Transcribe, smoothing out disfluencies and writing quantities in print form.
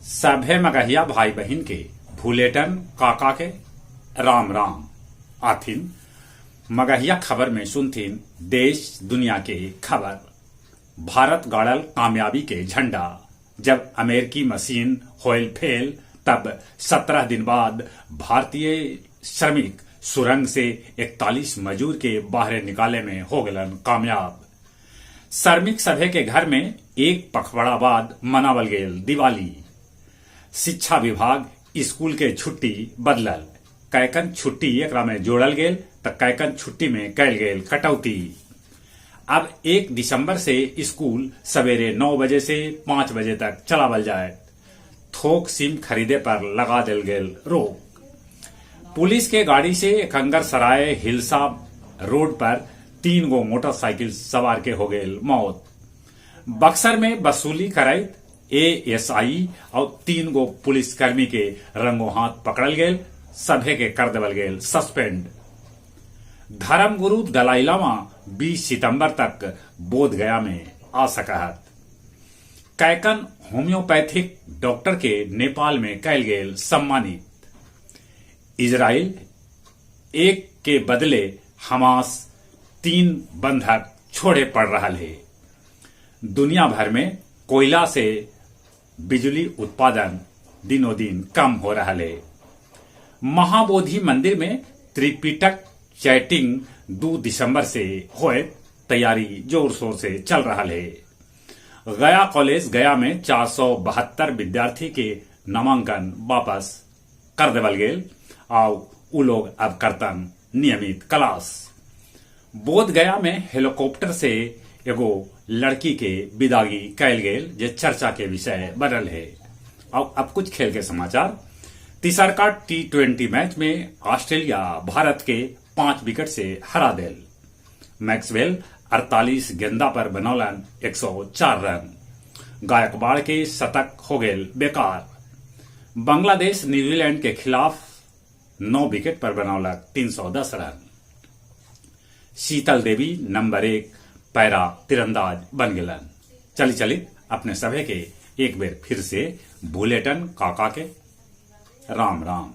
सभे मगहिया भाई बहन के भूलेटन काका के राम राम आथिन। मगहिया खबर में सुनथिन देश दुनिया के खबर। भारत गाड़ल कामयाबी के झंडा। जब अमेरिकी मशीन होयल फेल तब 17 दिन बाद भारतीय श्रमिक सुरंग से 41 मजूर के बाहर निकाले में हो गलन कामयाब। श्रमिक सभे के घर में एक पखवाड़ा बाद मनावल गेल दिवाली। शिक्षा विभाग स्कूल के छुट्टी बदलल। कैकन छुट्टी एकरा में जोड़ल गेल त कैकन छुट्टी में कैल गेल कटौती। अब 1 दिसंबर से स्कूल सवेरे 9 बजे से 5 बजे तक चलावल जाए। थोक सिम खरीदे पर लगा दिल गेल रोक। पुलिस के गाड़ी से कंगरसराय हिलसा रोड पर 3 गो मोटरसाइकिल सवार के हो गेल मौत। बक्सर में वसूली करैत एएसआई और 3 गो पुलिसकर्मी के रंगों हाथ पकड़ल गेल। सभे के कर देवल गेल सस्पेंड। धर्मगुरु दलाई लामा 20 सितंबर तक बोध गया में आ सकत। कैकन होम्योपैथिक डॉक्टर के नेपाल में कैल गेल सम्मानित। इजराइल एक के बदले हमास 3 बंधक छोड़े पड़ रहा है। दुनिया भर में कोयला से बिजली उत्पादन दिनों दिन कम हो रहा है। महाबोधि मंदिर में त्रिपिटक चैटिंग 2 दिसंबर से होए तैयारी जोर शोर से चल रहा है। गया कॉलेज गया में 472 विद्यार्थी के नामांकन वापस कर देवल गेल और उ लोग अब करतन नियमित क्लास। बोध गया में हेलीकॉप्टर से एगो लड़की के विदागी कैल गेल जे चर्चा के विषय बनल है। अब कुछ खेल के समाचार। तीसरका T20 मैच में ऑस्ट्रेलिया भारत के 5 विकेट से हरा देल। मैक्सवेल 48 गेंदा पर बनौलन 104 रन। गायकवाड़ के शतक हो गेल बेकार। बांग्लादेश न्यूजीलैंड के खिलाफ 9 विकेट पर बनौलक 310 रन। शीतल देवी नंबर 1 पैरा तीरंदाज बन गेलन। चली अपने सभे के एक बेर फिर से बुलेटिन काका के राम राम।